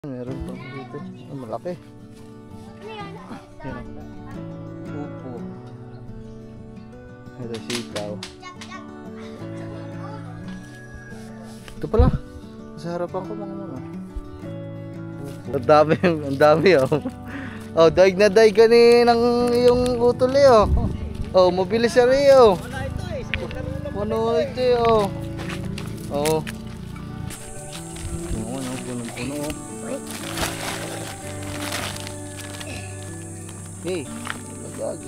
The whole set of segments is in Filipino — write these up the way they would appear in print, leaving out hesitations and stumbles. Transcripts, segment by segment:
Meron pa dito. Oh, malaki. Yan. Upo. Ito sitaw. Ito pala. Sa harapan ko mga mga. Ang dami oh. Oh, daig na daig ka ni ng yung utol eh oh. Oh, mabilis siya rin oh. Puno ito eh oh. Oh. Puno. Hey, magag.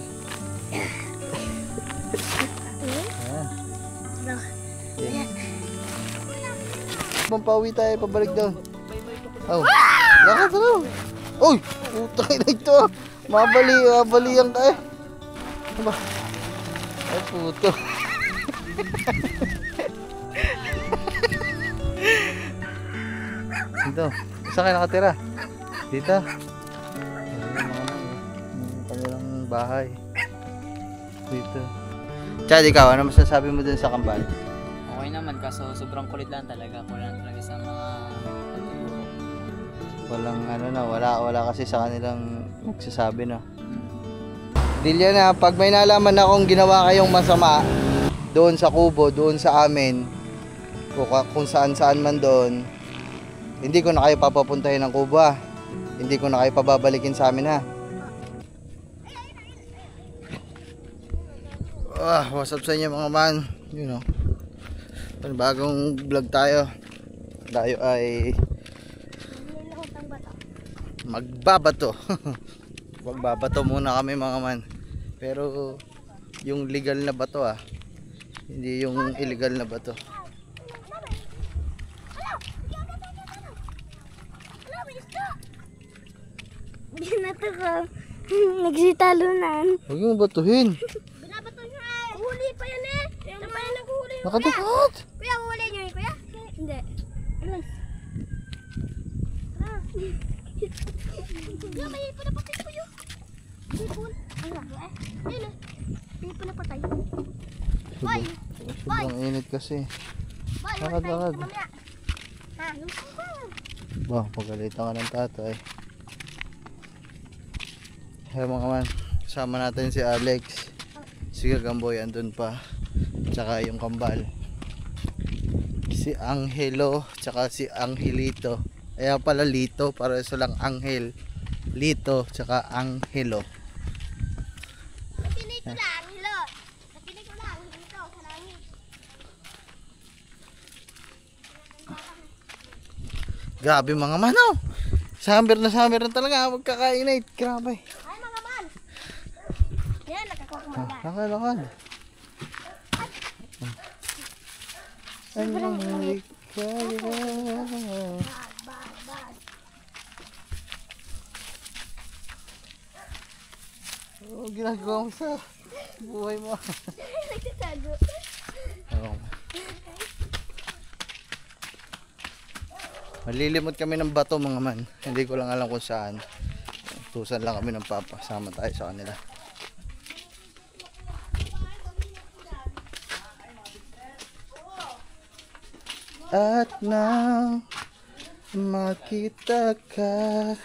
Pampawi tayo, pabalik doon. Oh, lakad na. Uy, putang ina ito. Mabalian ka eh. Ano ba? Ay, puto. Dito, saan kayo nakatira? Dito. Kanilang bahay. Dito. Chad, ikaw, ano masasabi mo dun sa kambal? Okay naman, kaso sobrang kulit lang talaga. Kulang talaga sa mga pagtuturo. Walang ano na, wala kasi sa kanilang nagsasabi na. Dilya na, pag may nalaman akong ginawa kayong masama doon sa kubo, doon sa amin, o kung saan man doon, hindi ko na kayo papapuntahin ng kubo ha. Hindi ko na kayo pababalikin sa amin ha. What's up sa inyo mga man? You know, bagong vlog tayo. Tayo ay magbabato. Magbabato muna kami mga man. Pero yung legal na bato hindi yung illegal na bato. Hindi na ito ka. Nagsitalunan. Huwag yung batuhin. Binabato niya eh. Huli pa yan eh. Yan pa yan naghuli. Nakadakat. Kuya, huli niyo eh kuya? Hindi. Alas. Kuya, may ipon na patay kuya. Ipon. Ang laki eh. Ayun eh. May ipon na patay. Boy. Sobrang init kasi. Boy, Nakadakat. mamaya. Ha, lumusong ka. Ba, pagalitan ka ng tatay. Hey mga man, kasama natin si Alex, si Gagamboy andun pa, tsaka yung kambal, si Angelo, tsaka si Angelito. Kaya pala Lito, para isa lang Angel, Lito, tsaka Angelo. Nakinig ko lang, hello. Nakinig ko lang, dito, sa langit. Grabe mga man oh. Summer na talaga, magkakainit, grabe. Ay mga man. Yan, nakakuha ko mga. Lakad. Oh, ginagawa mo sa buhay mo. Nagtatago. Oh. Malilimot kami ng bato mga man. Hindi ko lang alam kung saan. Tusan lang kami ng papa. Sama tayo sa kanila. At nang makita ka.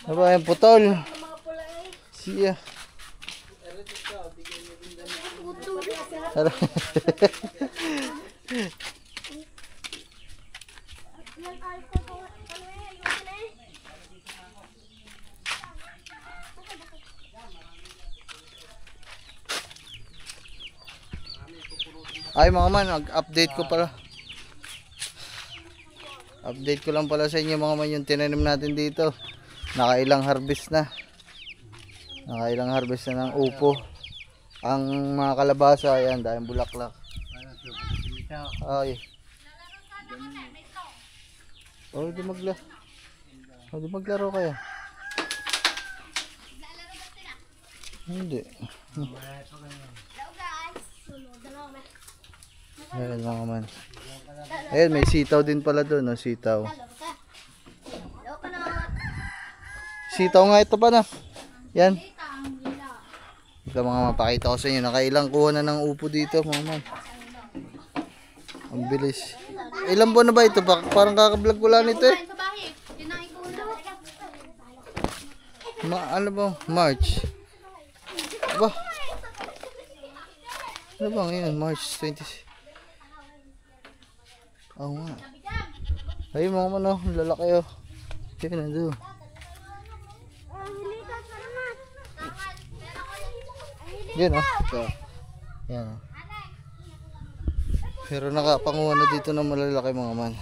Ano ba yung putol? Siya. Ay mga man, update ko pala. Update ko lang pala sa inyo mga man yung tinanim natin dito. Nakailang harvest na. Nakailang harvest na ng upo. Ang mga kalabasa, ayan, dahil bulaklak. Ay. Oh, di maglaro kayo. Hindi. Ayan mga man. Ayan, may sitaw din pala doon, no? Sitaw. Sitaw nga ito pa na. Yan. Ito mga mapakita ko sa inyo. Nakailang kuha na ng upo dito mga man. Ang bilis. Ilang buwan na ba ito? Parang kakablog ko lang ito eh. Ano ba? March. Ba? Ano ba ngayon? March 20. Oo nga. Ay mga man oh, lalaki oh. Yan nandun. Yan oh. Ito. Yan oh. Pero nakapanguha na dito ng malalaki mga man.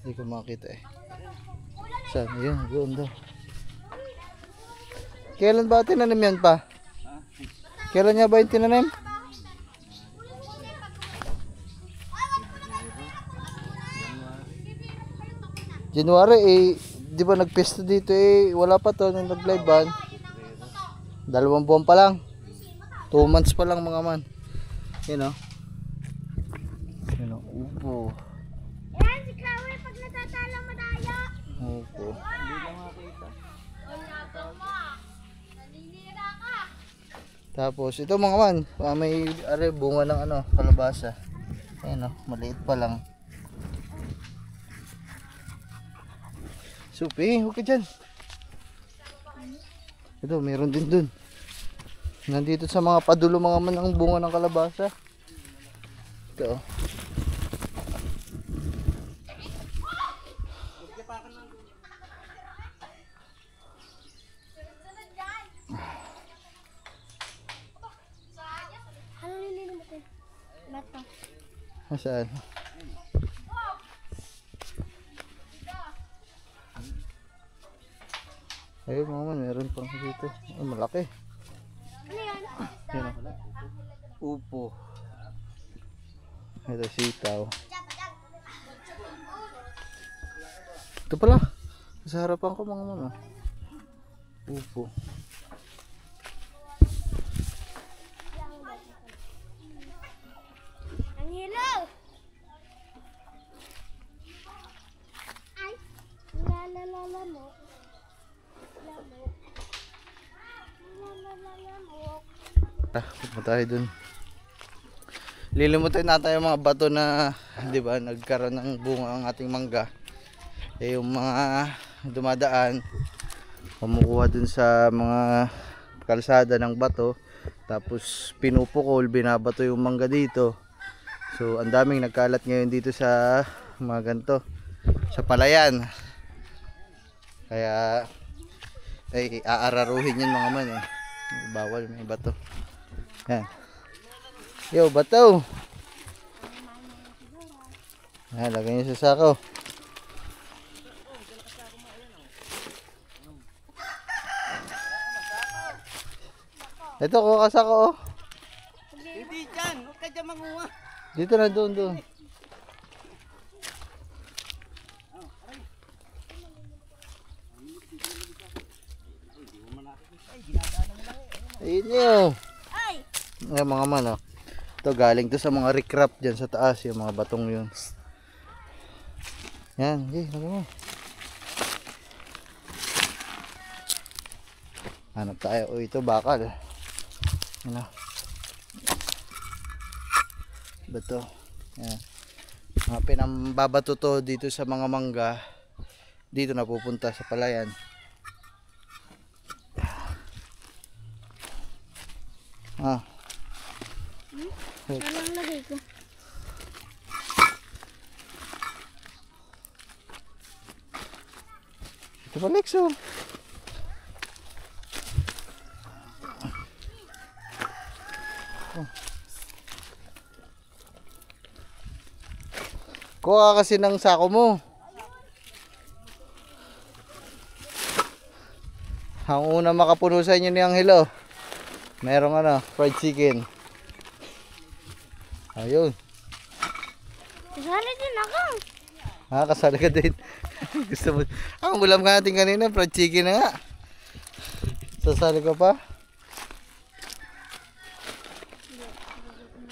Hindi ko makita eh. Saan? Ayun, doon daw. Kailan ba tinanim yan pa? Kailan niya ba yung tinanim? January eh, di ba nagpesto dito eh, wala pa to nung nag-live ban. 2 buwan pa lang. 2 months pa lang mga man. Yan o. Yan o, upo. Yan, si Chloe pag natatala madaya. Upo. Hindi lang makita. Naninira ka. Tapos ito mga man, may bunga ng ano, kalabasa. Ayan o, maliit pa lang. Supi, huwag ka dyan. Ito, meron din dun. Nandito sa mga padulo mga man ang bunga ng kalabasa. Ito. Ano nililimutin? Bato. Saan? Ayun mga man, meron pang dito. Oh, malaki. Ano yan? Yan o. Upo. Ito sitaw. Ito pala. Sa harapan ko mga man. Upo. Ang hilaw. Ay, lalalala mo. Punta tayo dun. Lilimutin natin yung mga bato na, di ba, nagkaroon ng bunga ang ating mangga. Eh, yung mga dumadaan, kumukuha dun sa mga kalsada ng bato, tapos pinupukol, binabato yung mangga dito. So, ang daming nagkalat ngayon dito sa mga ganito, sa palayan. Kaya, ay aararuhin yun mga man eh. Bawal, may bato. Yan. Yo, bato. Yan, lagay nyo sa sako. Ito, kuha ka sako oh. Hindi dyan, huwag ka dyan manguha. Dito na, doon. Ayun nyo. Ay! Ayan mga man oh. Ito galing to sa mga recrap dyan sa taas. Yung mga batong yun. Yan. Okay, lagay mo. Hanap tayo. O ito bakal. Ano? Bato. Yan. Mga pinambabato to dito sa mga mangga. Dito na pupunta sa palayan. Ah. Anong lagay ko? Ito pa Lex oh. Kuha kasi ng sako mo. Ang una makapuno sa inyo ni Angelo. Merong ano, fried chicken. Ayun. Kasali din ako. Kasali ka din. Gusto mo. Ang ulam ka natin kanina, fried chicken na nga. Sasali ka pa?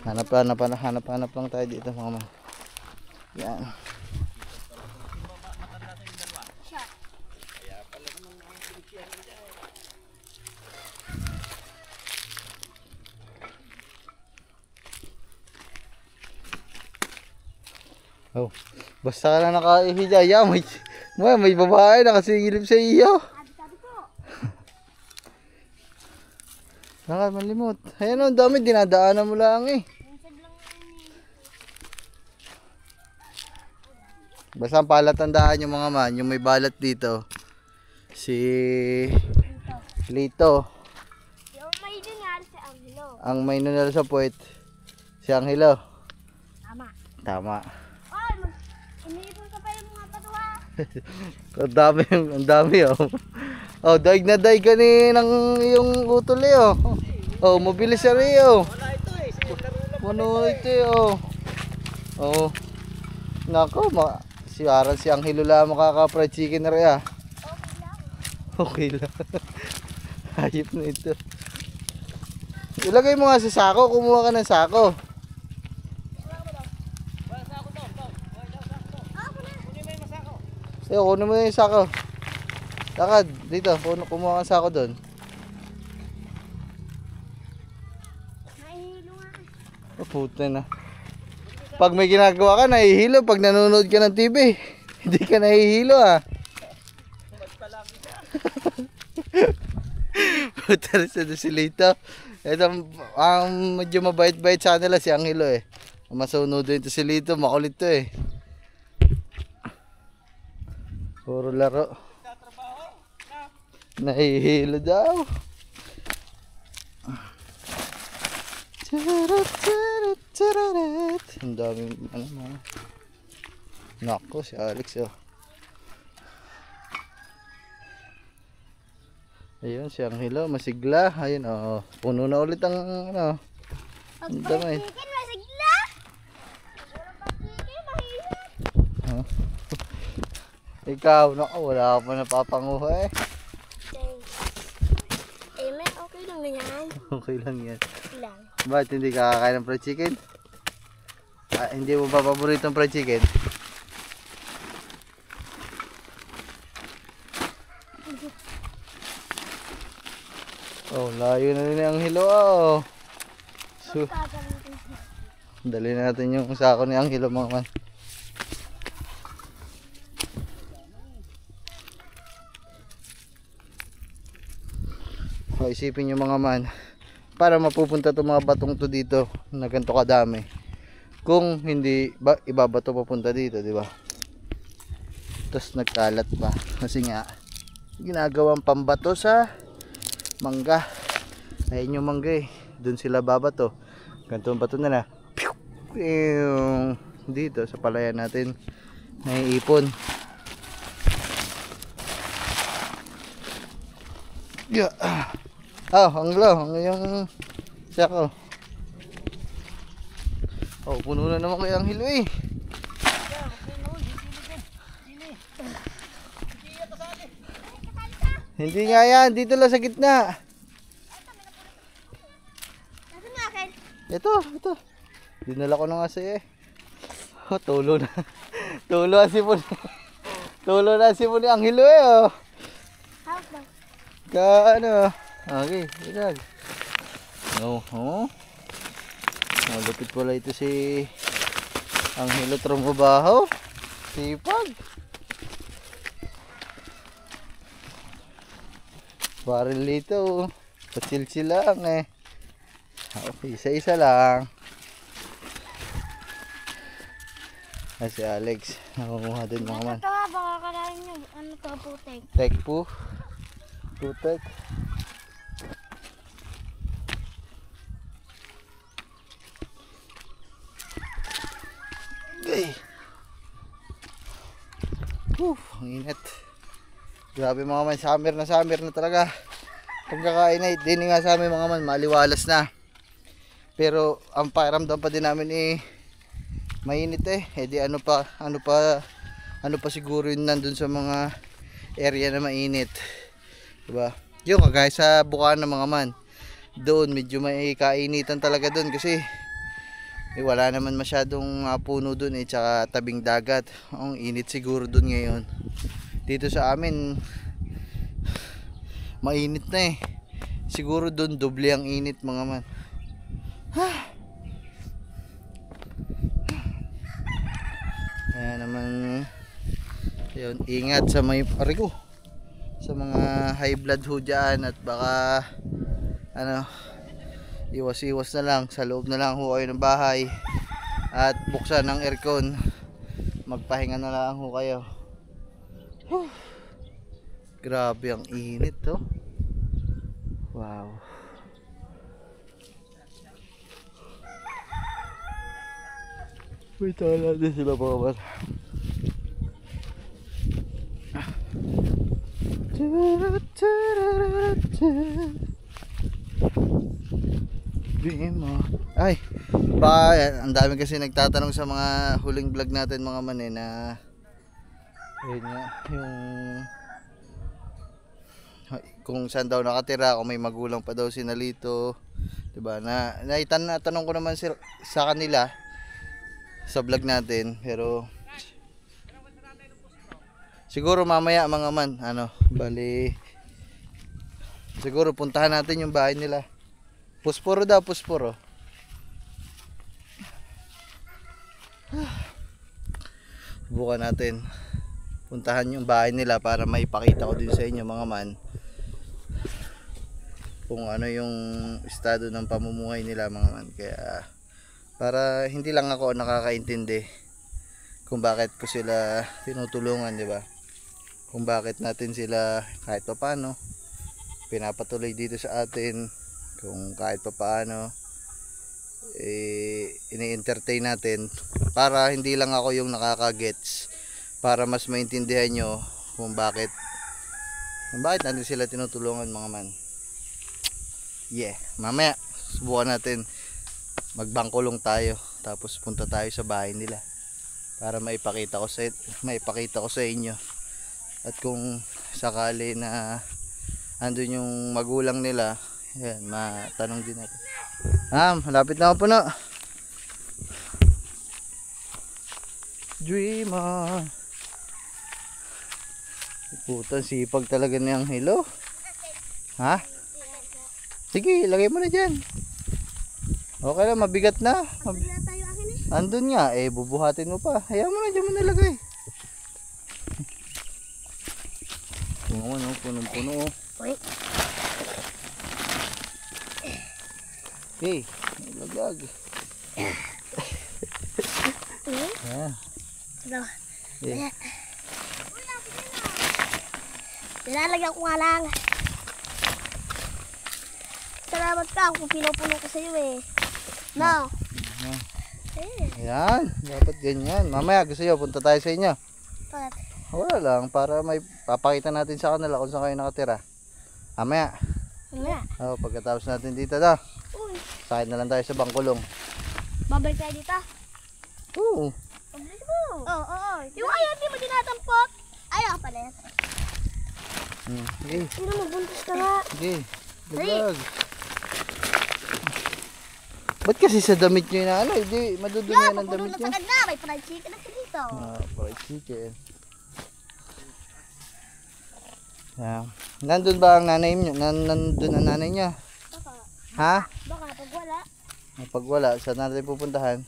Hanap lang tayo dito mga man. Yan. Oh, basta ka na nakahihiya, ya, may babae nakasingilip sa iyo. Sabi ko. Naka, malimot. Ayan, ang dami, dinadaanan mo lang eh. Minsan lang yun. Basta ang palatandaan yung mga man, yung may balat dito. Si Lito. Yung may nangyari sa Angelo. Ang may nunal sa puwet, si Angelo. Tama. Tama. Ay, iniipon ka pa yung mga patuwa. Ang dami oh. Oh, daig na daig ka ni ng yung utol eh oh. Oh, mabilis siya rin oh. Wala ito eh oh. Oh. Nako, si Aran si Angelo lang makaka-fried chicken na rin ah. Okay lang. Hayop na ito. Ilagay mo nga sa sako, kumuha ka ng sako. Sayo, kunin mo na yung sako. Lakad, dito, kumuha ka ng sako doon. Nahihilo nga. Oh, puta na. Pag may ginagawa ka, nahihilo. Pag nanonood ka ng TV, hindi ka nahihilo ah. Puta na si Lito. Ito, ang medyo mabait-bait sa kanila si Angelo eh. Masuno din ito si Lito, makulit to eh. Puro laro. Nahihilo daw. Ang dami ano mga. Nako si Alex oh. Ayun si Angelo masigla. Ayun oh. Puno na ulit ang ano. Ang dami. Chicken, masigla. Walang pa-chicken, mahirap. Oh. Ikaw nako wala ka pa napapanguha eh. Amen, okay lang na yan. Okay lang yan. Lang. Bakit hindi ka kakain ng fried chicken? Ah, hindi mo ba paboritong fried chicken? Oh, layo na rin ang hilo oh. So, dali na natin yung sako ni Angelo mga man. So, isipin nyo mga man, para mapupunta itong mga batong to dito na ganito kadami. Kung hindi ibabato papunta dito, di ba? Tapos nagkalat pa kasi nga ginagawang pambato sa mangga. Ayun yung mangga eh. Doon sila babato. Ganito ang bato na dito sa palayan natin naiipon. Yeah. Oh, Angelo, yung sako. Oh, puno na naman kay Angelo eh. Hindi nga yan, dito lang sa gitna. Nasaan nga, Kel? Ito. Dinala ko na nga sa'yo eh. Oh, tulo na. Tulo na si Puni. Tulo na si Puni Angelo eh oh. Hawak daw. Ano? Okay, ilag. Oh, oh. Malupit pala ito si Angelo Trumbaho. Sipag. Baril dito. Patsil lang eh. Okay, isa-isa lang. Si Alex. Nakukuha din mga man. Ito ha, baka kalahin nyo. Ano to, putek? Tek po. Putek. Okay. Ang init. Grabe mga man, summer na talaga. Pagkakain ay din nga sa amin mga man, maliwalas na. Pero ang pakiramdam pa din namin eh mainit eh. Eh di ano pa siguro yun nandun sa mga area na mainit. Diba? Yung kagaya sa Bukana mga man. Doon medyo may kainitan talaga doon kasi wala naman masyadong puno doon eh, tsaka tabing dagat. Ang init siguro doon ngayon. Dito sa amin mainit na eh. Siguro doon doble ang init mga man. Yun, ingat sa may arigo, sa mga high blood ho dyan, at baka ano, iwas-iwas na lang, sa loob na lang ho kayo ng bahay at buksan ang aircon, magpahinga na lang ho kayo. Grabe ang init to. Wow. May tala din sila mga man. Ay, baka ang dami kasi nagtatanong sa mga huling vlog natin mga man na ayun nga, yung kung saan daw nakatira, kung may magulang pa daw si Nalito, diba? Naitanong ko naman sa kanila sa vlog natin, pero siguro mamaya mga man, bali siguro puntahan natin yung bahay nila. Pusporo daw, pusporo. Subukan natin puntahan yung bahay nila para maipakita ko din sa inyo mga man kung ano yung estado ng pamumuhay nila mga man. Kaya para hindi lang ako nakakaintindi kung bakit ko sila tinutulungan, di ba? Kung bakit natin sila kahit paano pinapatuloy dito sa atin, kung kahit paano ini-entertain natin, para hindi lang ako yung nakaka-gets, para mas maintindihan nyo kung bakit natin sila tinutulungan mga man. Yeah, mamaya subukan natin magbangkulong tayo, tapos punta tayo sa bahay nila para maipakita ko sa inyo. At kung sakali na andun yung magulang nila, yan, matanong din natin. Malapit na ako puno. Dreamer. Putan, sipag talaga niyang hilo. Ha? Sige, lagay mo na dyan. Okay lang, mabigat na. Andun nga, bubuhatin mo pa. Hayaan mo na, dyan mo nalagay. Punong-puno. Hey, nalagag. Yeah. Nilalagyan ko nga lang. Salamat ka kung pinupuno ko sa iyo No. Ayan, dapat ganyan. Mamaya gusto nyo, punta tayo sa inyo. Bakit? Wala lang, para may papakita natin sa kanila kung saan kayo nakatira. Mamaya. Pagkatapos natin dito daw. Sakit na lang tayo sa bangkulong. Babalik tayo dito? Oo. Oo. Yung ayaw, di mo dinatampok. Ayaw ka pala yan. Sige. Sino mabuntis ka nga? Sige. Dagdag. Ba't kasi sa damit nyo na hindi madudumi yan ang damit nyo? Na, may fried chicken na dito. Fried chicken. Nandun ba ang nanay nyo? Nandun ang nanay nyo? Baka. Ha? Baka pag wala. Pag wala, saan natin pupuntahan?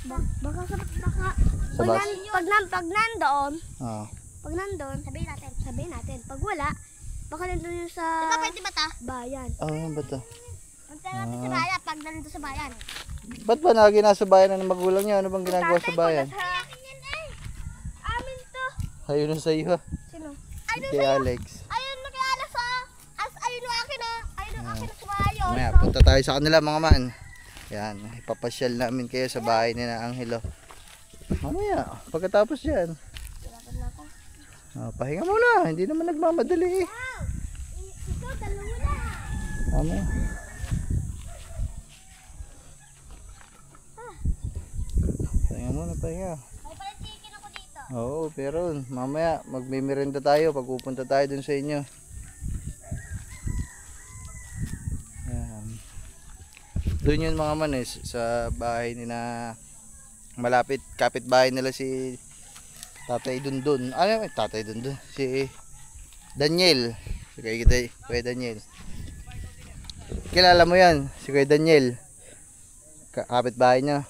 Baka. Sa bus? Pag nandoon. Oo. Pag nandoon, sabihin natin. Pag wala, baka nandun yung sa bayan. Ano ba ito? Pag sa bayan, pag nandun sa bayan. Ba't ba lagi nasa bayan ng magulang niya? Ano bang ginagawa sa bayan? Amin to. Ayun na sa iyo. Sino? Kay Alex. Ayun na kay Alex ayun na akin Ayun na akin sa bayan. Mamaya, punta tayo sa kanila mga man. Yan, ipapasyal namin kayo sa bahay ni na Angelo. Mamaya, pagkatapos yan. Pahinga muna, hindi naman nagmamadali eh. Ikaw, dalawa na. Tama. Pahinga muna, pahinga. May pala chicken ako dito. Oo, pero mamaya magmimerenda tayo pag pupunta tayo dun sa inyo. Yan. Doon yun mga manes, sa bahay ni na malapit, kapitbahay nila si Tatay Dundun. Ano yung Tatay Dundun? Si Daniel. Si Kuya Daniel. Kilala mo yan, si Kuya Daniel. Kapitbahay niya.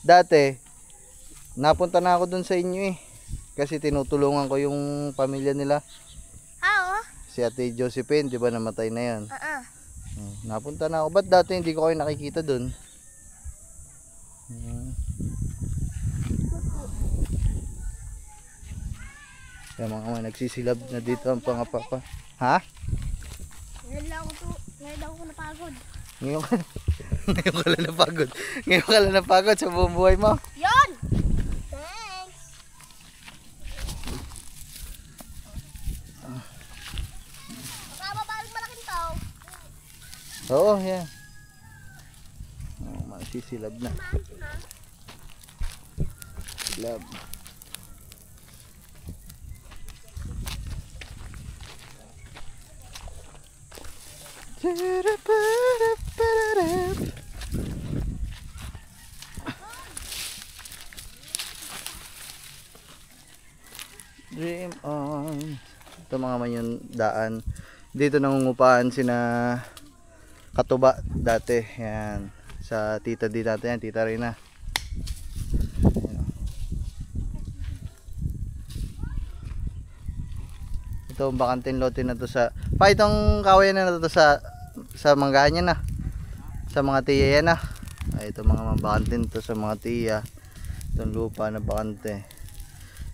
Dati, Napunta na ako dun sa inyo eh. Kasi tinutulungan ko yung pamilya nila. Oo. Si Ate Josephine, di ba namatay na yan? Napunta na ako. Ba't dati hindi ko kayo nakikita dun? Kaya mga nagsisilab na dito ang pangapapa. Ha? Ngayon ako napagod. Ngayon ka, ngayon ka lang napagod. Ngayon ka lang napagod sa buong buhay mo. Yon! Thanks! Mababaling malaking tao. Oo, yan. Oh, masisilab na. Silab. Dream on. Ito mga man yung daan. Dito nangungupahan sina Katuba dati. Yan. Sa tita di dati yan. Tita Rina. Ito ang bakantin lote na to sa. Pa itong kawayan na to sa manggahan yan na. Sa mga tiya yan na. Ay, ito mga bakantin to sa mga tiya. Itong lupa na bakante.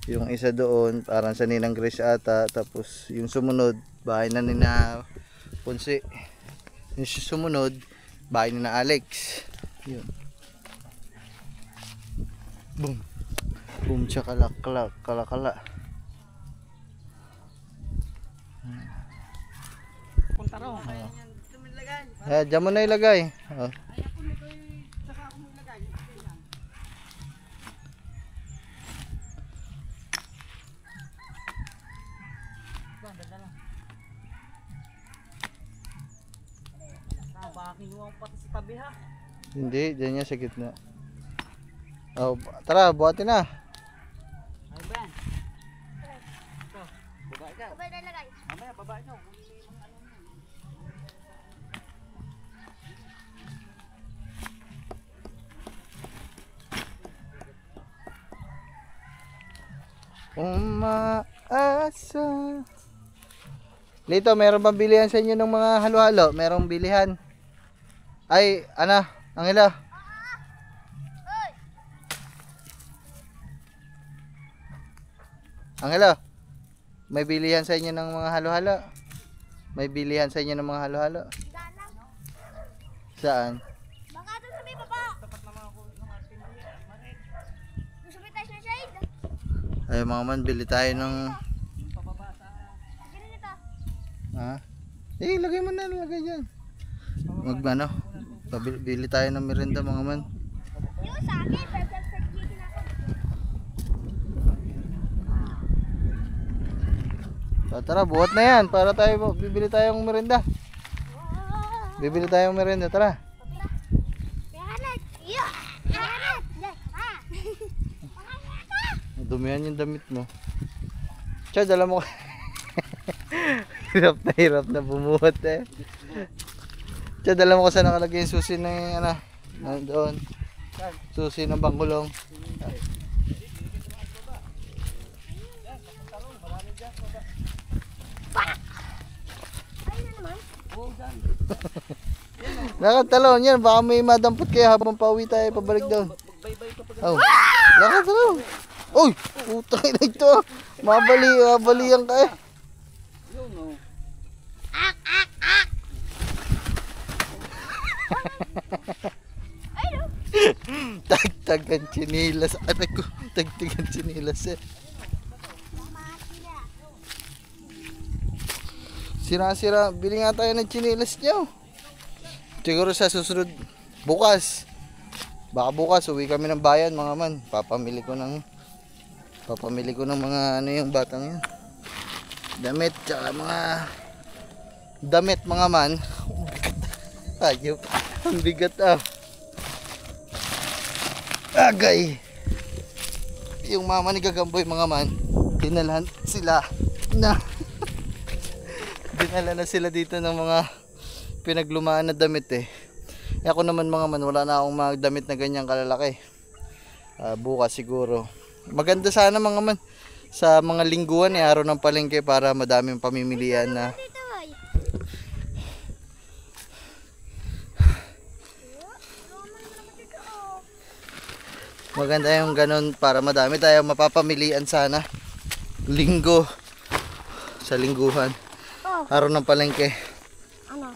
Yung isa doon parang sa Ninang Grace ata, tapos yung sumunod bahay na nina Ponce, yung sumunod bahay ni na Alex. Yun, boom boom chakalakala kalakala. Punta raw. Diyan mo na ilagay. Oh. Kinuha ko pati sa tabi ha. Hindi, dyan niya sa gitna. Oh, tara, buhatin na. Ay Ben. Ito, baba ikaw. Sabay na ilagay. Mamaya, baba ikaw. Umaasa. Lito, meron bang bilihan sa inyo ng mga halo-halo? Merong bilihan. Ay, ana, Angela. Angela, may bilihan sa inyo ng mga halo-halo? May bilihan sa inyo ng mga halo-halo? Saan? Baka doon sa may baba. Doon sa may taas na shade. Ay mga man, bili tayo ng... Ganun ito. Ha? Eh, lagay mo na, lagay dyan. Ano, bili tayo ng merienda mga man. Yung sa akin, perfect chicken ako. So, tara, buhat na yan para tayo, bibili tayong merienda. Bibili tayong merienda, tara. Hanat! Yeah! Hanat! Dumihan yung damit mo. Chad, alam mo hirap na bumuhat eh. Chad, alam mo kung saan nakalagay yung susi na yung ano, doon. Susi ng bangkulong. Ayun na naman. Nakatalon yan, baka may madampot kayo habang pauwi tayo pabalik doon. Oh, nakatalon. Uy, putang ina ito. Mabalian ka eh. Tagtagan chinilas. Anak ko, tagtagan chinilas eh. Sira-sira, bili nga tayo ng chinilas nyo. Siguro sa susunod, bukas. Baka bukas, uwi kami ng bayan mga man. Papamili ko ng mga ano yung batang yun. Damit, tsaka mga damit mga man. Ayop, ang bigat ah. Agay. Yung mama ni Gagamboy mga man, dinala sila na dinala na sila dito ng mga pinaglumaan na damit eh. Ako naman mga man, wala na akong mga damit na ganyang kalalaki. Bukas siguro. Maganda sana mga man sa mga lingguhan araw ng palengke para madaming pamimilian na. Dito, ay. Maganda yung ganun para madami tayo mapapamilian sana. Linggo. Sa lingguhan. Oh, Araw ng palengke. ano?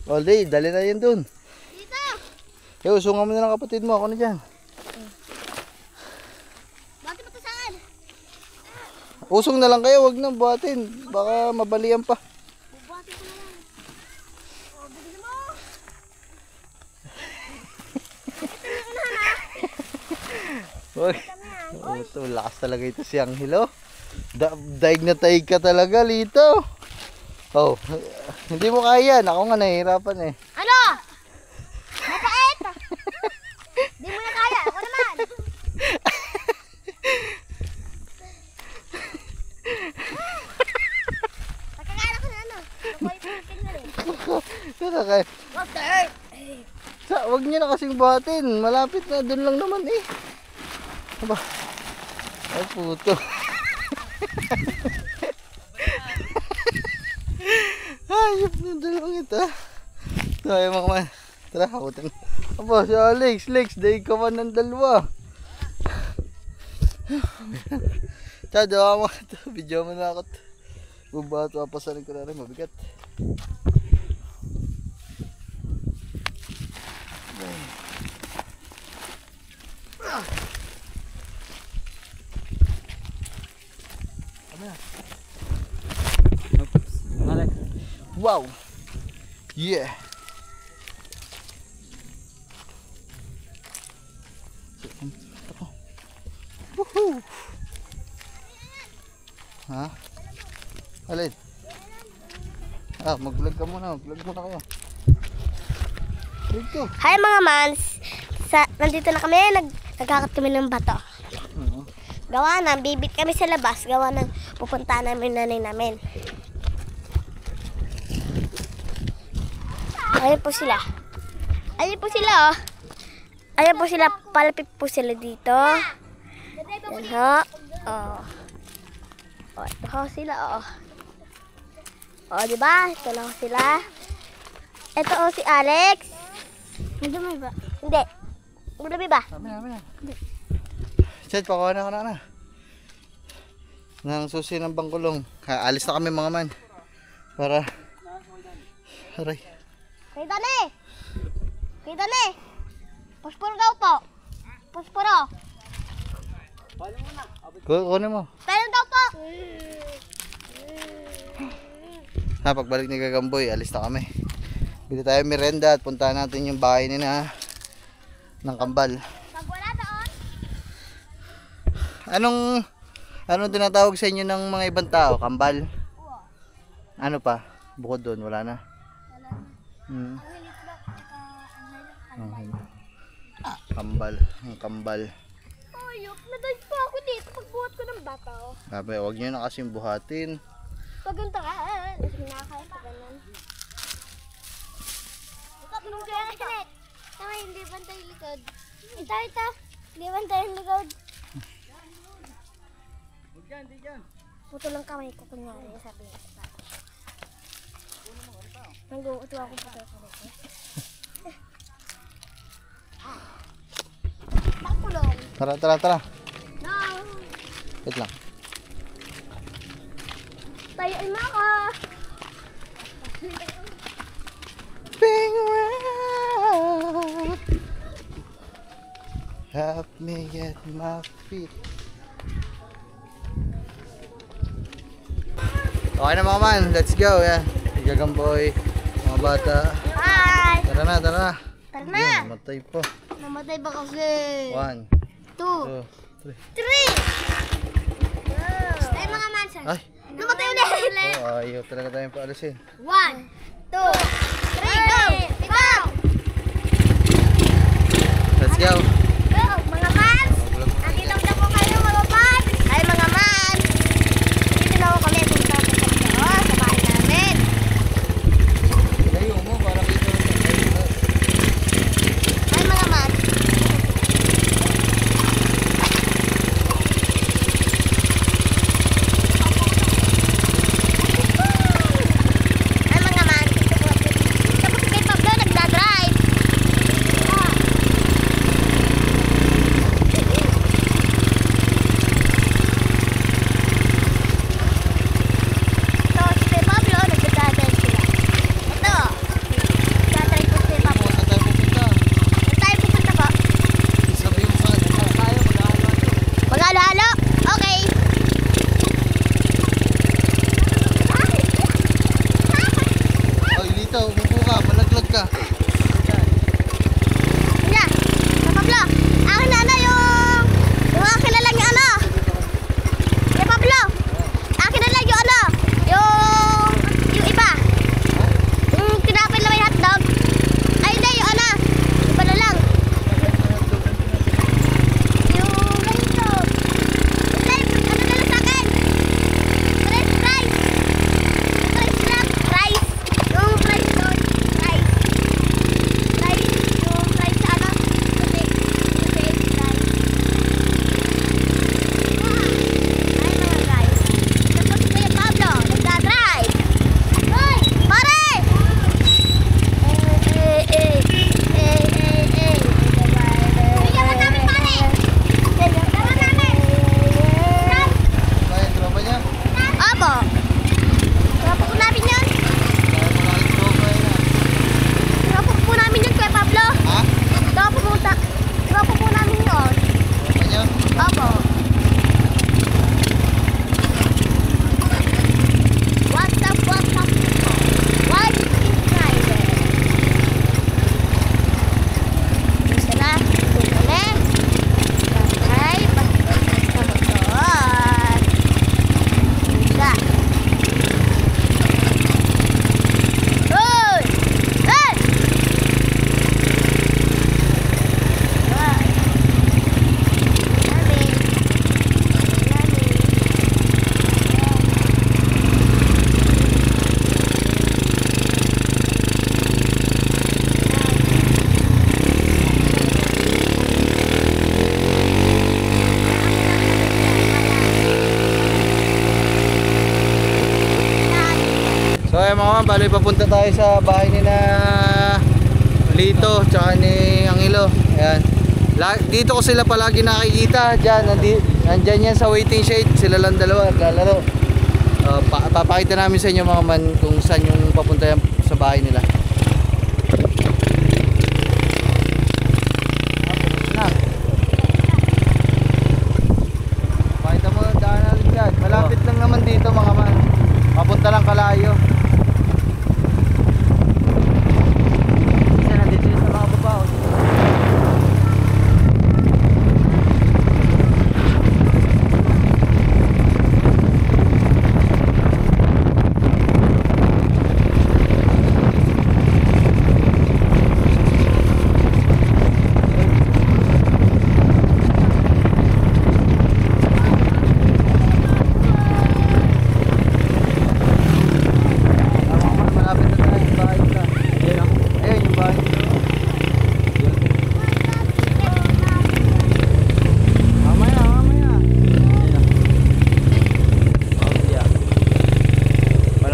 All day, dali na yun dun. Dito! Yo, usungan mo na ng kapatid mo. Ako na dyan. Bakit ito saan? Usong na lang kayo, wag na buhatin. Baka mabalian pa. Bubuhatin ko na lang. Oh, bigyan mo! Wag. Oh, ito, lakas talaga ito si Anghelo. Daig na taig ka talaga, Lito. Oh, hindi mo kaya yan. Ako nga nahihirapan eh. Ano? Mapait! Di mo na kaya, ako naman! Nakakala ko na ano. Nakuha yung pilitin na rin. Kaya kaya. Walter! Wag niyo na kasing buhatin. Malapit na, doon lang naman eh. Aba. Ay puto. Ayop na dalawang ito. Tayo mga man. Tara, hakutin. Aba, si Alex. Lex, daig ka man ng dalawa. Chad, hawa mo ito. Video mo na ako. Bubato, papasanin ko na rin. Mabigat. Wow! Yeah! Woohoo! Ha? Alin? Mag-vlog ka muna. Mag-vlog muna kayo. Dito. Hi mga mans! Nandito na kami, nagkakat kami ng bato. Gawa na, bibit kami sa labas. Gawa na, pupunta namin nanay namin. Ayun po sila. Ayun po sila, oh. Ayun po sila, palapit po sila dito. Yan ho. Oh. Oh, ito ho sila, oh. Oh, diba? Ito na ho sila. Ito ho si Alex. Madumi ba? Hindi. Madumi ba? Amin. Chad, pakuha na ko na. Nang susi ng bangkulong. Alis na kami mga man. Para. Aray. Kita ni. Pusporo daw po. Pusporo. Kunin mo. Tayo daw po. Pagbalik ni Gagamboy, alis na kami. Bili tayo merenda at puntahan natin yung bahay nila ng kambal. Pag wala doon. Anong tinatawag sa inyo ng mga ibang tao? Kambal? Ano pa? Bukod doon, wala na. Kambal, ang kambal. Ayok, nadive pa ako dito pagbuhat ko ng bata. Sabi, huwag nyo na kasing buhatin. Pag ganito ka, nakakaya pa ganun. Tulong kaya na siya. Tama, hindi bantay yung likod. Ito. Hindi bantay yung likod. Hindi dyan. Puto lang kamay ko kunyari, sabi niya sa bata. Nag-uuto ako puto ko dito. Pakulong. Tara. No. Wait lang. Tayo ay maka. Bing around. Help me get my feet. Okay na mga man, let's go. Yan. Gagamboy, mga bata. Hi. Tara na. Tara na. Yan, matay po. Namatay ba kasi? 1, 2, 2, 3. Ay mga mansan. Ay, Namatay ulit. ayaw talaga tayong paalisin. 1, 2, 3, go! Go! Let's go. Go! Mga mans! Nakita ko na po kayo mga mans! Ay mga mans! Dito na ako kami punta ko sa bahay namin. Layo mo para kita. Ay mga mans! man, bali papunta tayo sa bahay ni na Lito tsaka ni Angelo. Ayan. Dito ko sila palagi nakikita. Diyan, nandyan yan sa waiting shed. Sila lang dalawa naglalaro. Papakita namin sa inyo mga man kung saan yung papunta yan sa bahay nila. Pakita mo daan natin dyan. Malapit lang naman dito mga man. Papunta lang kalayo. Isa na dito yung sa mga babaw.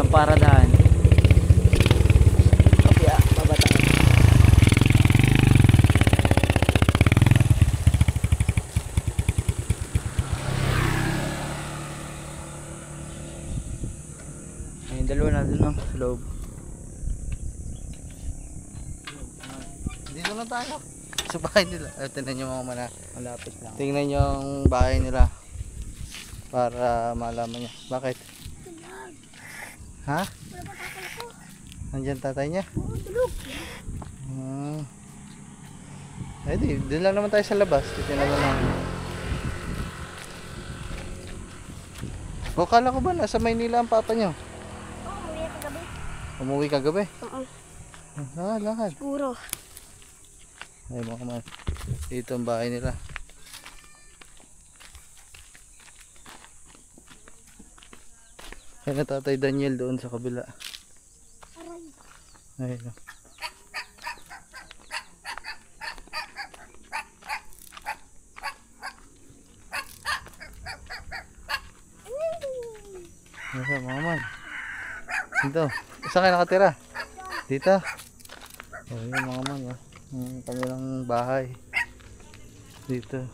Paradahan. Okay, babata. Ayun, dalawa na dun sa loob. Dito na tayo. Sa bahay nila. Tingnan nyo mga mana. Malapit lang. Tingnan nyo ang bahay nila. Para malaman nyo. Bakit? Ha? Nandiyan tatay niya? Oo, tulog. Eh di, doon lang naman tayo sa labas. Titignan lang namin. O, kala ko ba nasa Maynila ang papa nyo? Oo, umuwi ako gabi. Umuwi kagabi? Oo, Lakad. siguro. Ay mga man. Dito ang bahay nila. Ay na tatay Daniel doon sa kabila. Ayun. Ayun mga man. Dito. Saan kayo nakatira? Dito. Ayun mga man. Ang kanilang bahay. Dito.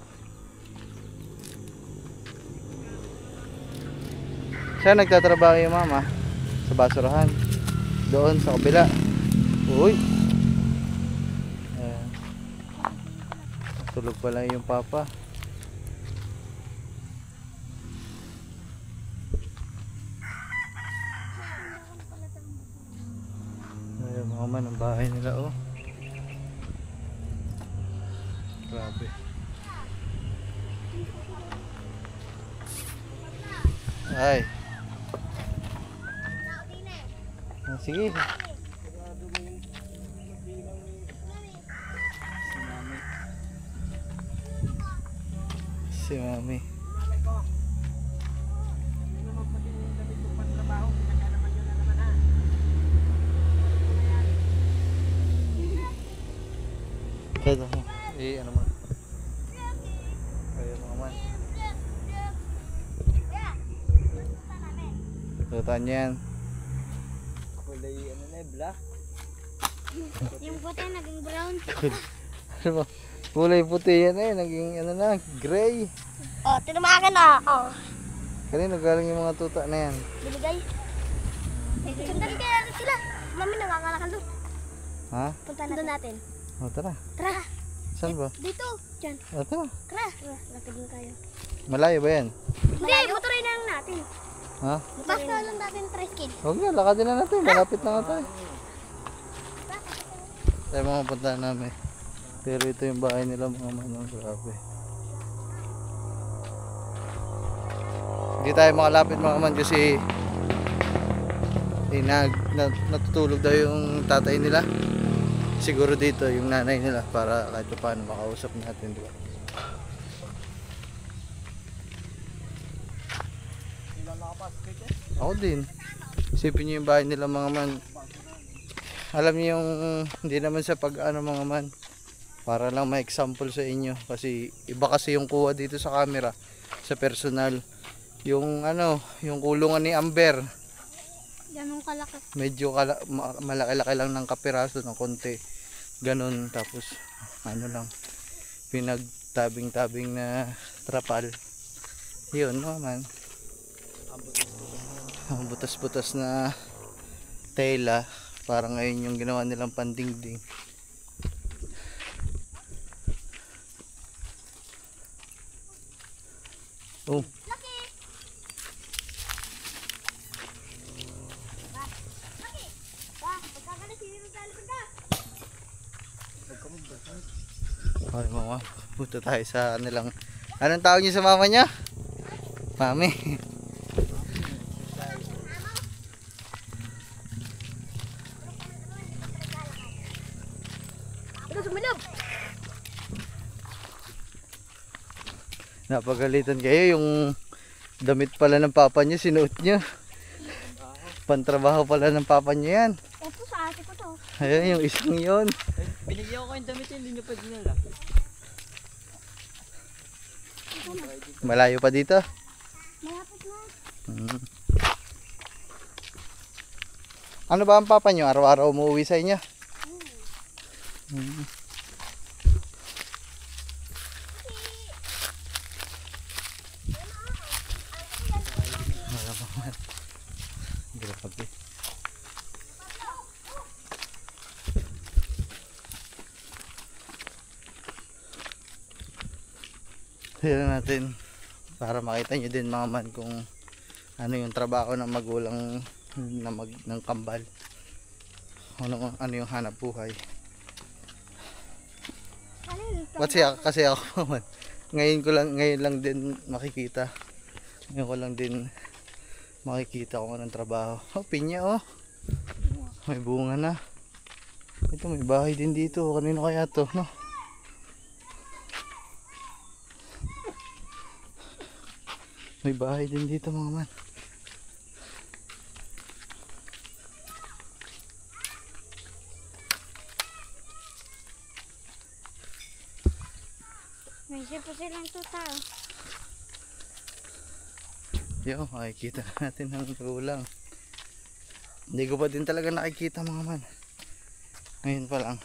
Saan nagtatrabaho yung mama? Sa basurahan. Doon sa kabila. Uy. Ayan. Tulog pala yung papa. Ayan mga man ang bahay nila oh. Grabe. Ay. Sige. Si Mami. Ito mo. Ano man. Kaya mga man. Tutan yan. Kulay ano na black. Yung puti naging brown. Ano ba? Kulay puti yan eh. Naging ano na, gray. Oh, tinamakan na. Oh. Kanina galing yung mga tuta na yan. Binigay. Sandali kaya natin sila. Mami, nakakalakal doon. Ha? Punta natin. Doon natin. O tara. Tara. Saan ba? Dito. Diyan. O tara. Tara. Lapit din tayo. Malayo ba yan? Hindi, motorin na lang natin. Ha? Basta lang natin tricycle. Huwag na, lakadin na natin. Malapit na nga tayo. Tayo mga punta namin. Pero ito yung bahay nila mga manong. Grabe. Hindi tayo makalapit mga man kasi natutulog daw yung tatay nila. Siguro dito yung nanay nila para kahit paano makausap natin, di ba? Ako din. Isipin nyo yung bahay nila mga man. Alam niyo yung hindi naman sa pag-ano mga man. Para lang ma-example sa inyo kasi iba kasi yung kuha dito sa camera, sa personal. Yung ano, yung kulungan ni Amber. Ganun kalaki. Medyo malaki-laki lang ng kapiraso ng konti. Ganun, tapos ano lang, pinagtabing-tabing na trapal. Yun naman. Ang butas-butas na tela, parang ngayon yung ginawa nilang pandingding. Oh. Ay mama, punta tayo sa kanilang, anong tawag niyo sa mama niya? Mami. Ito sumilab. Napagalitan kayo, yung damit pala ng papa niyo sinuot niyo. Pantrabaho pala ng papa niyo yan. Ito sa ate ko to. Ayun, yung isang yun. Binigyan ko yung damit yun, hindi nyo pa dinala. Malayo pa dito. Malapit na. Hmm. Ano ba ang papa niyo? Araw-araw umuwi sa inyo? Hmm. Grabe. Tignan natin para makita nyo din mga man kung ano yung trabaho ng magulang ng kambal. Ano yung hanap buhay. Kasi ako man, ngayon lang din makikita. Ngayon ko lang din makikita kung anong trabaho. Oh, pinya oh. May bunga na. Ito may bahay din dito. Kanino kaya to, no? May bahay din dito mga man. May siya pa silang tuta. Yo, makikita natin ang kulang. Hindi ko pa din talaga nakikita mga man. Ngayon pa lang.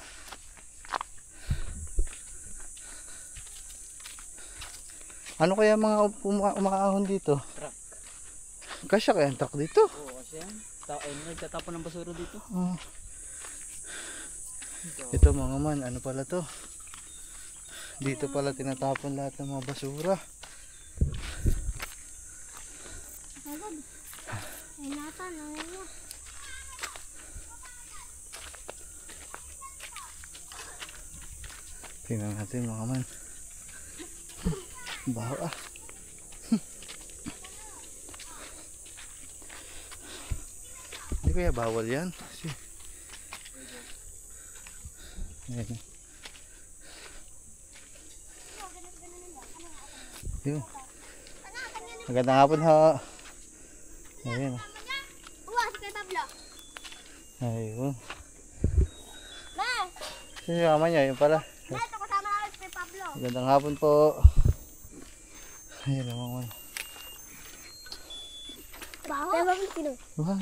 Ano kaya mga umaahon dito? Truck. Kasya kaya ang truck dito? Oo, kasi yan. Nagtatapon ng basura dito. Oh. Ito mga man, ano pala to? Dito pala tinatapon lahat ng mga basura. Ay nata, nangyay. Tingnan natin mga man. Baho ah. Hindi kaya bawal yan? Kasi ayan. Yun. Magandang hapon ho. Ayan. Uwa, si Kuya Pablo. Ayun. Ma! Sino yung kama niya? Yun pala. Ma, ito kasama namin si Kuya Pablo. Magandang hapon po. Ayan naman. Baho? Kaya bakit sino? Wow.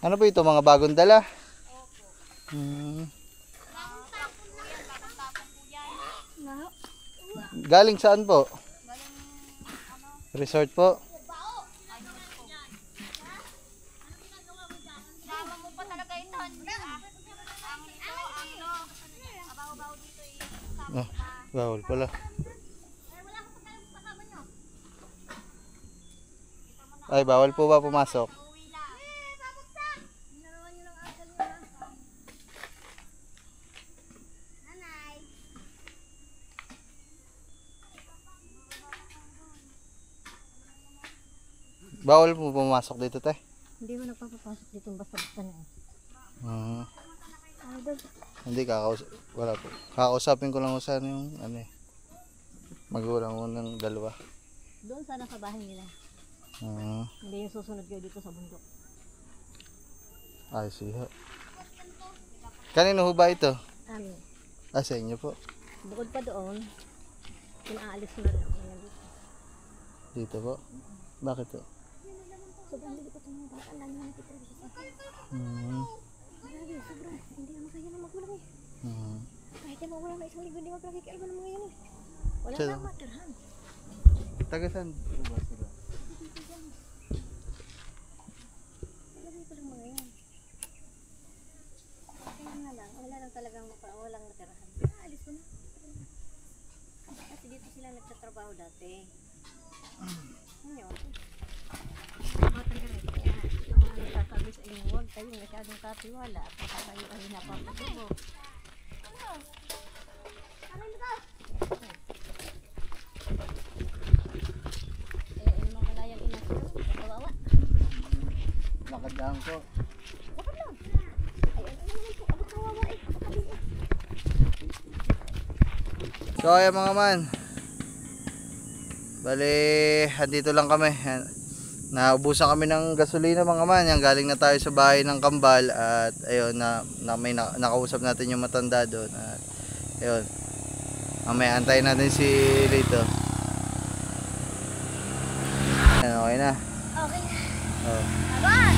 Ano po ito? Mga bagong dala? Hmm. Baho? Galing saan po? Resort po? Sama mo pa talaga ito. Abaw-baw dito eh. Oh, bawal pala. Ay, bawal po ba pumasok? Bawal po pumasok dito, te? Hindi mo nagpapapasok dito basta-basta na eh. Hindi, wala po. Kakausapin ko lang sana yung magulang ko ng dalawa. Doon sana sa bahay nila. Hindi yung susunod kayo dito sa bundok. I see. Kanino ho ba ito? Amin. Ah, sa inyo po. Bukod pa doon, Pinaalis na rin ako ngayon dito. Dito po? Bakit po? Sobrang ligot ito mga bata. Ang dami na nakita rin sa akin. Grabe, sobra. Hindi naman kaya na magulang eh. Kahit yung magulang na isang linggo, hindi magpakikialba ng mga yan eh. Wala Siya nang daw. matirhan. Taga saan po ba sila? Lagay ko lang mga yan. Kaya nga lang, wala lang talagang walang natirahan. Alis ko na. Kasi dito sila nagtatrabaho dati. Ngayon, matang ka rin. Kaya ako ang nagsasabi sa inyo, huwag kayo masyadong tatiwala at baka kayo ay napapatubo. Ano ba? Naman malayang ina ko. Kawawa. Lakad lang po. Dapat lang. Ay, ano naman po? Ako kawawa eh. So ayan mga man. Bali, andito lang kami. Naubusan kami ng gasolina mga man. Yan, galing na tayo sa bahay ng Kambal. At ayun, may nakausap natin yung matanda doon. At ayun, mamaya antayin natin si Lito. Ayan, okay na. Okay. Oh. Abad!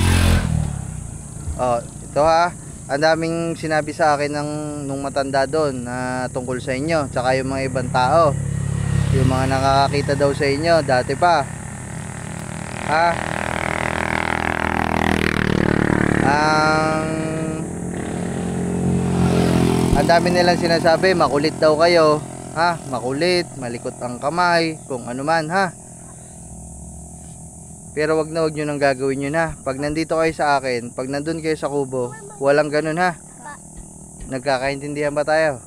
Oh, ito ha. Ang daming sinabi sa akin nung matanda doon na tungkol sa inyo, tsaka yung mga ibang tao. Yung mga nakakakita daw sa inyo dati pa. Ha? Ang dami nilang sinasabi, makulit daw kayo. Ha? Makulit, malikot ang kamay, kung ano man, ha? Pero wag nyo nang gagawin yun, ha. Pag nandito kayo sa akin, pag nandun kayo sa kubo, walang ganun, ha. Nagkakaintindihan ba tayo?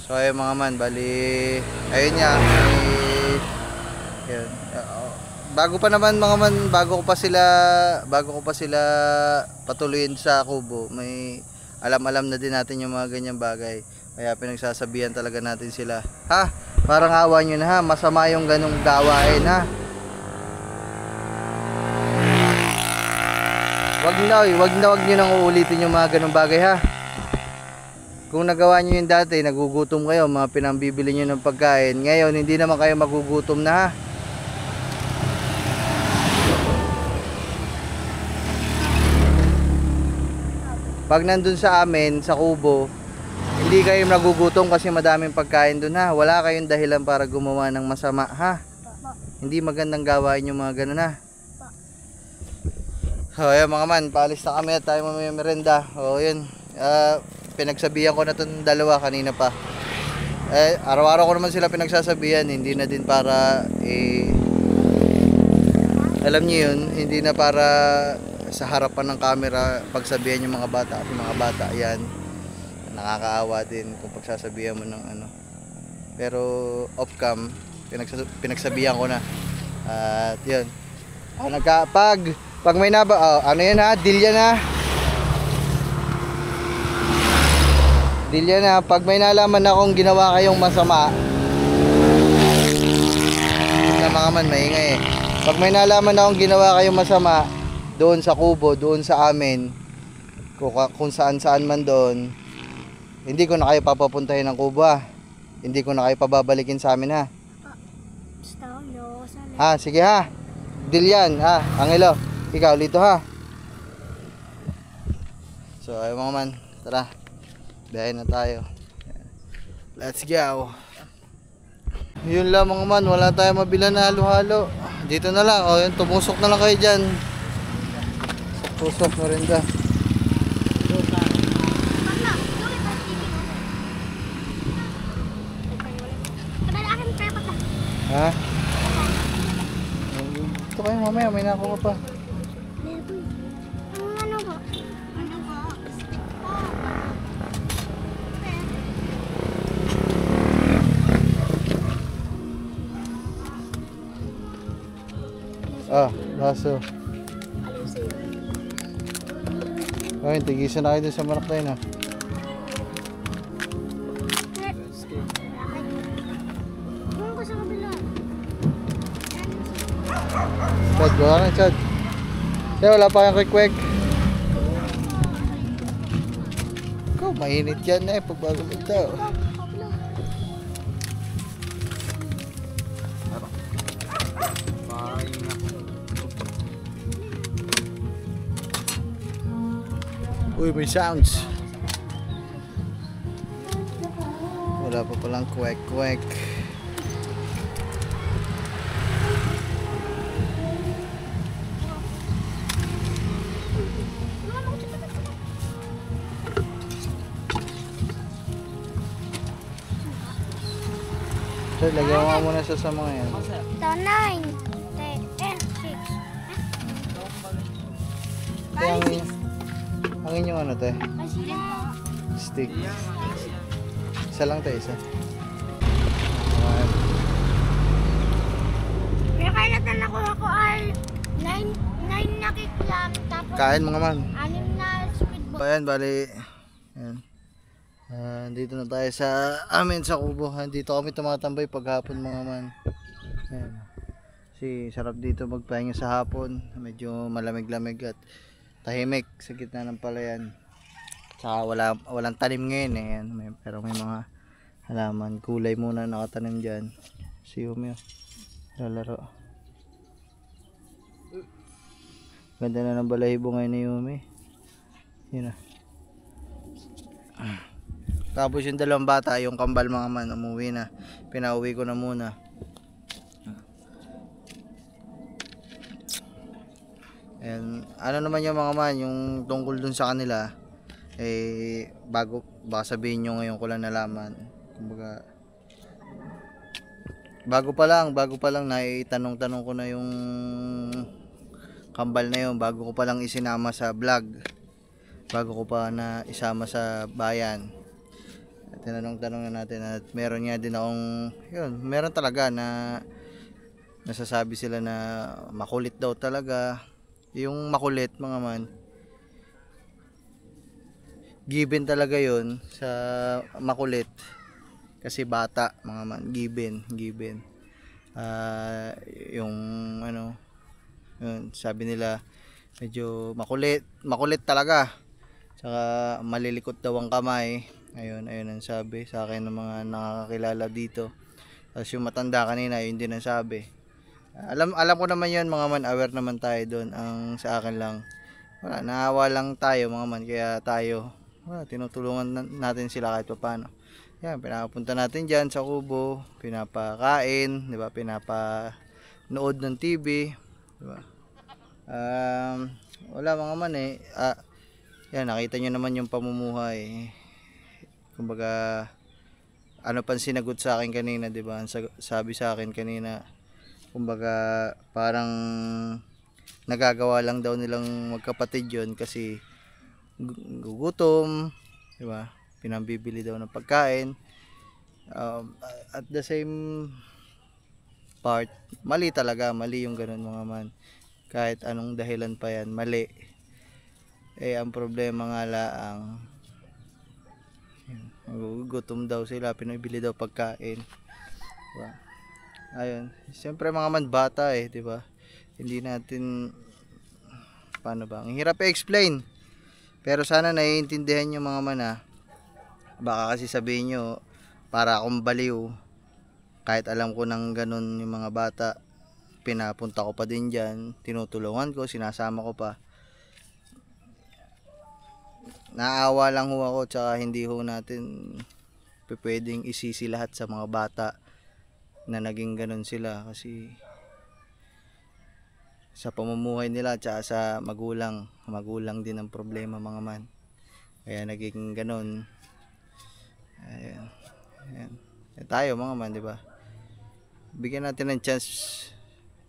So ayun mga man, bali ayun nga, ayun. Bago pa naman mga man, bago ko pa sila patuloyin sa kubo, may alam na din natin yung mga ganyang bagay. Kaya pinagsasabihan talaga natin sila. Ha? Parang awa nyo na, ha. Masama yung ganong gawain, ha. Wag nyo nang uulitin yung mga ganong bagay, ha. Kung nagawa nyo yun dati, nagugutom kayo, mga pinambibili nyo ng pagkain. Ngayon, hindi naman kayo magugutom na, ha. Pag nandun sa amin, sa kubo, hindi kayo nagugutom kasi madaming pagkain dun, ha. Wala kayong dahilan para gumawa ng masama, ha. Hindi magandang gawain yung mga ganun, ha. So, ayan mga man, paalis na kami at tayo mamaya merenda. O, yun. Pinagsabihan ko na itong dalawa kanina pa. Araw-araw ko naman sila pinagsasabihan, hindi na din para alam niyo yun, hindi na para sa harapan ng camera pagsabihan yung mga bata. Kasi mga bata yan, nakakaawa din kung pagsasabihan mo ng ano. Pero off cam, pinagsabihan ko na. At yun, pag may ano yan, ha, deal yan, ha. Dilya na, pag may nalaman akong ginawa kayong masama, na mga man, maingay eh. Pag may nalaman akong ginawa kayong masama, doon sa kubo, doon sa amin, kung saan man doon, hindi ko na kayo papapuntahin ng kubo, ha. Hindi ko na kayo pababalikin sa amin, ha. Ha, sige, ha. Deal yan, ha. Angelo, ikaw, Lito, ha. So, ayun mga man, tara. Biyahe na tayo. Let's go. Yun lang mga man, wala tayong mabila na halo-halo. Dito na lang, yun, tumusok na lang kayo dyan. Tusok merinda. Ha? Ito kayo mamaya, may nakuha pa. Baso. Ayun, tigisan na kayo dun sa manok na yun, ha. Chad, wala na, Chad. Kaya wala pa kang quick-quick. Ikaw, mainit yan, pag bago ito. Uy, may sounds. Wala pa palang kwek-kwek. Sir, lagyan mo muna sa mga yan. Ako sir. So, 9, 10, 6. Ang inyong ano te? Stick. Isa lang te, isa. Ayan. Kaya kailatan nakuha ko ay 9 na kiklam. Tapos Kain mga man. 6 na squid ball. Ayan, bali. Ayan. Dito na tayo sa amin sa kubo. Dito kami tumatambay paghapon mga man. Ayan. Kasi sarap dito magpahinga sa hapon. Medyo malamig-lamig at tahimik sa gitna ng palayan. Tsaka walang tanim ngayon eh. Ayan, pero may mga halaman. Kulay muna nakatanim dyan. Si Yumi lalaro. Ganda na ng balahibo ngayon ni Yumi. Yun na. Tapos yung dalawang bata, yung kambal mga man, umuwi na. Pinauwi ko na muna. And ano naman yung mga man, yung tungkol dun sa kanila, eh, baka sabihin nyo ngayon ko lang nalaman. Kumbaga, bago pa lang naitanong-tanong ko na yung kambal na yun, bago ko pa lang isinama sa vlog. Bago ko pa na isama sa bayan. Tinanong-tanong na natin at meron nga din akong meron talaga na nasasabi sila na makulit daw talaga. Yung makulit mga man, given talaga yon sa makulit kasi bata mga man, given yung ano yun, sabi nila medyo makulit talaga, tsaka malilikot daw ang kamay. Ayun ang sabi sa akin ng mga nakakakilala dito. Tapos yung matanda kanina, yun din ang sabi. Alam ko naman yun mga man, aware naman tayo doon. Ang sa akin lang, wala, naawa lang tayo mga man, kaya tayo tinutulungan natin sila kahit paano. Yan, pinapunta natin dyan sa kubo, pinapakain, di ba? Pinapanood ng TV, di ba? Wala mga man eh. Yan, nakita nyo naman yung pamumuhay. Kumbaga, ano pang sinagot sa akin kanina, di ba? Sabi sa akin kanina, kumbaga, parang nagagawa lang daw nilang magkapatid yun kasi gugutom, di ba? Pinambibili daw ng pagkain. At the same part, mali talaga, mali yung ganun mga man. Kahit anong dahilan pa yan, mali. Eh, ang problema nga lang, gugutom daw sila, pinabili daw pagkain. Diba? Ayun, siyempre mga man bata eh, di ba? Hindi natin, paano ba? Ang hirap i-explain. Pero sana naiintindihan nyo mga man ha. Baka kasi sabihin nyo, para akong baliw. Kahit alam ko nang ganun yung mga bata, pinapunta ko pa din dyan, tinutulungan ko, sinasama ko pa. Naawa lang ho ako, tsaka hindi ho natin pwedeng isisi lahat sa mga bata na naging ganun sila kasi sa pamumuhay nila tsaka sa magulang din ang problema mga man, kaya naging ganun. Ayan. Tayo mga man, di ba, bigyan natin ng chance,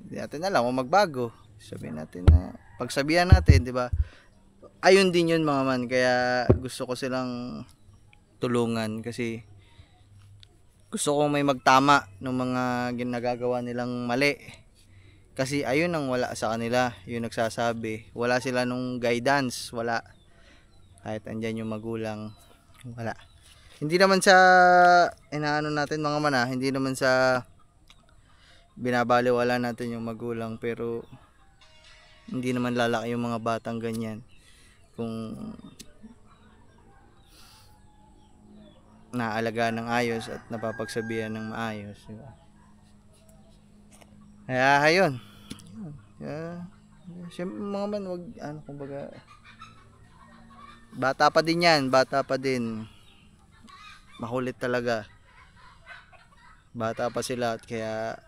hindi natin alam kung magbago, sabihin natin na pagsabihan natin, di ba, ayun din yun mga man, kaya gusto ko silang tulungan kasi gusto ko may magtama ng mga ginagagawa nilang mali. Kasi ayun ang wala sa kanila, yung nagsasabi. Wala sila nung guidance, wala. Kahit andyan yung magulang, wala. Hindi naman sa inaano natin mga man hindi naman sa binabaliwala natin yung magulang, pero hindi naman lalaki yung mga batang ganyan kung naalagaan ng ayos at napapagsabihan ng maayos, diba? Kaya ayun. Siyempre mga man, kumbaga Bata pa din yan, bata pa din. Makulit talaga. Bata pa sila at kaya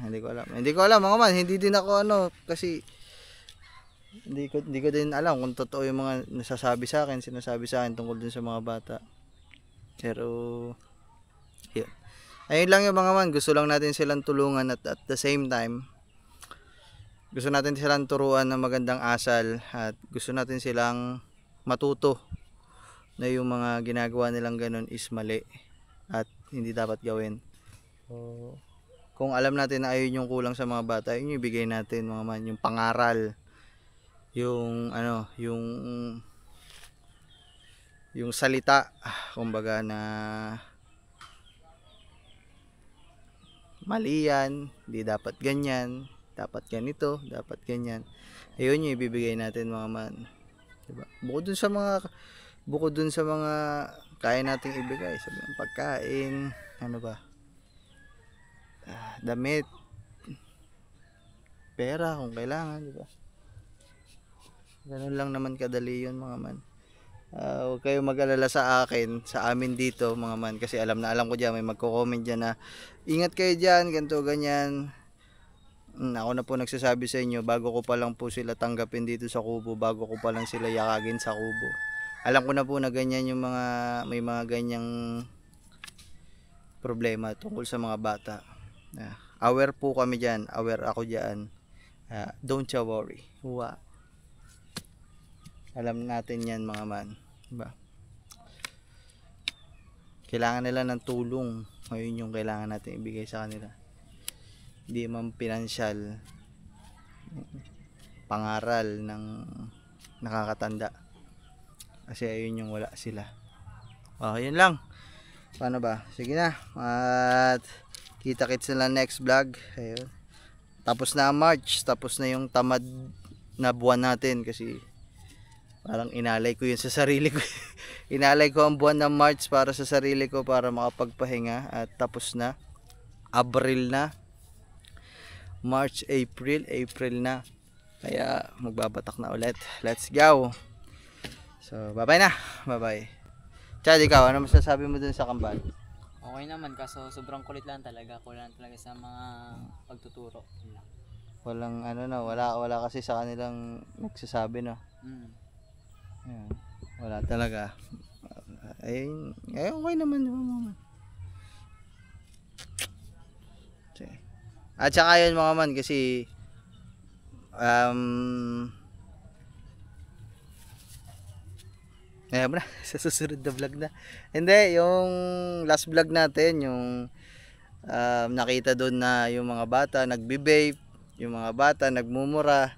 hindi ko alam. Hindi ko alam mga man, hindi din ako kasi hindi ko din alam kung totoo yung mga sinasabi sa akin tungkol dun sa mga bata. Pero yun. Ayun lang yung mga man, gusto lang natin silang tulungan at the same time gusto natin silang turuan ng magandang asal at gusto natin silang matuto na yung mga ginagawa nilang ganun is mali at hindi dapat gawin. So, kung alam natin na ayun yung kulang sa mga bata, yun yung ibigay natin mga man, yung pangaral, yung yung salita, kumbaga na mali yan, hindi dapat ganyan, dapat ganito, dapat ganyan. Ayun yung ibibigay natin mga man. Diba? Bukod dun sa mga kaya nating ibigay, sabi ng pagkain, damit, pera kung kailangan, diba? Ganun lang naman kadali yun mga man. Huwag kayo mag-alala sa amin dito mga man, kasi alam ko dyan, may magko-comment dyan na ingat kayo dyan, ganito, ganyan. Ako na po nagsasabi sa inyo, bago ko pa lang po sila tanggapin dito sa kubo, bago ko pa lang sila yakagin sa kubo, alam ko na po na ganyan yung may mga ganyang problema tungkol sa mga bata. Aware po kami dyan, aware ako dyan. Don't you worry. Alam natin yan mga man, diba? Kailangan nila ng tulong, ngayon yung kailangan natin ibigay sa kanila. Hindi man pinansyal, pangaral ng nakakatanda, kasi ayun yung wala sila. Yun lang. Paano ba? Sige na, at kita-kits na lang next vlog. Ayun. Tapos na ang March, tapos na yung tamad na buwan natin, kasi parang inalay ko yun sa sarili ko. Inalay ko ang buwan ng March para sa sarili ko, para makapagpahinga. At tapos na, April na, March, April na, kaya magbabatak na ulit. Let's go. So bye bye na, bye bye. Chad, ikaw, ano masasabi mo dun sa kambal? Okay naman, kaso sobrang kulit lang talaga. Kulang talaga sa mga pagtuturo. Walang wala kasi sa kanilang nagsasabi Ayan, wala talaga. Ayun, okay naman, diba mga man? At saka yun mga man, kasi ayan mo na, sa susunod na vlog na. Hindi, yung last vlog natin, yung nakita doon na yung mga bata nagbe-vape, yung mga bata nagmumura.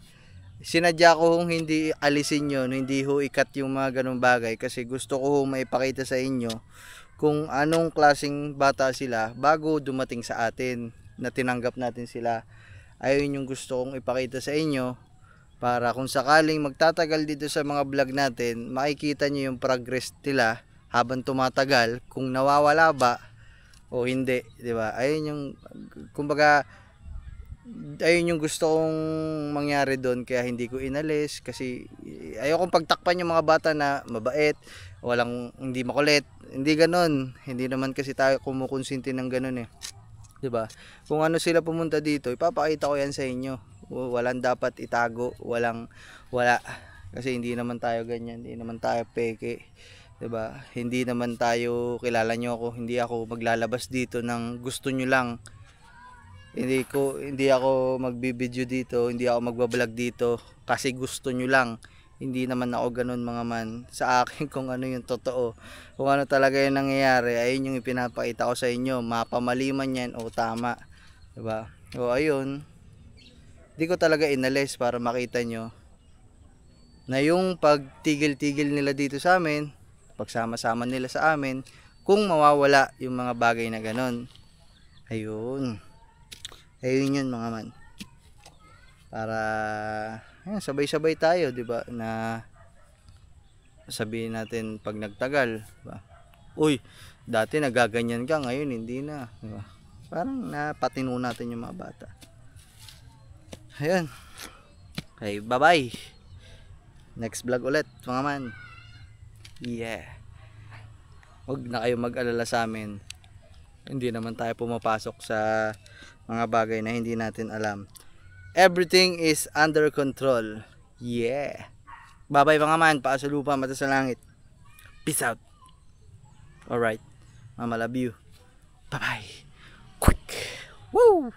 Sinadya ko kung hindi alisin yun, hindi ho ikat yung mga ganung bagay, kasi gusto ko maipakita sa inyo kung anong klaseng bata sila bago dumating sa atin, na tinanggap natin sila. Ayun yung gusto kong ipakita sa inyo, para kung sakaling magtatagal dito sa mga vlog natin, makikita nyo yung progress nila habang tumatagal, kung nawawala ba o hindi, di ba? Ayun yung, kumbaga, ayun yung gusto kong mangyari doon, kaya hindi ko inalis, kasi ayokong pagtakpan yung mga bata na mabait, hindi makulit, hindi ganon. Hindi naman kasi tayo kumukonsinti ng ganon diba? Kung ano sila pumunta dito, ipapakita ko yan sa inyo. Walang dapat itago, wala, kasi hindi naman tayo ganyan, hindi naman tayo peke, diba? Hindi naman tayo, kilala nyo ako, hindi ako maglalabas dito ng gusto nyo lang. Hindi ako magbibideo dito, hindi ako magbablog dito kasi gusto nyo lang. Hindi naman ako ganun mga man. Sa akin, kung ano yung totoo, kung ano talaga yung nangyayari, ayun yung ipinapakita ko sa inyo. Mapamali man yan o tama, diba? O ayun, di ko talaga inalis para makita nyo na yung pagtigil-tigil nila dito sa amin, pagsama-sama nila sa amin, kung mawawala yung mga bagay na ganun. Ayun yun mga man, para sabay-sabay tayo, diba, na sabihin natin pag nagtagal, diba? Uy, dati nagaganyan ka, ngayon hindi na, diba? Parang napatino natin yung mga bata. Ayun. Okay, bye bye. Next vlog ulit, mga man. Yeah. Huwag na kayo mag-alala sa amin. Hindi naman tayo pumapasok sa mga bagay na hindi natin alam. Everything is under control. Yeah. Bye-bye mga man. Paa sa lupa, mata sa langit. Peace out. Alright. Mama love you. Bye-bye. Quick. Woo!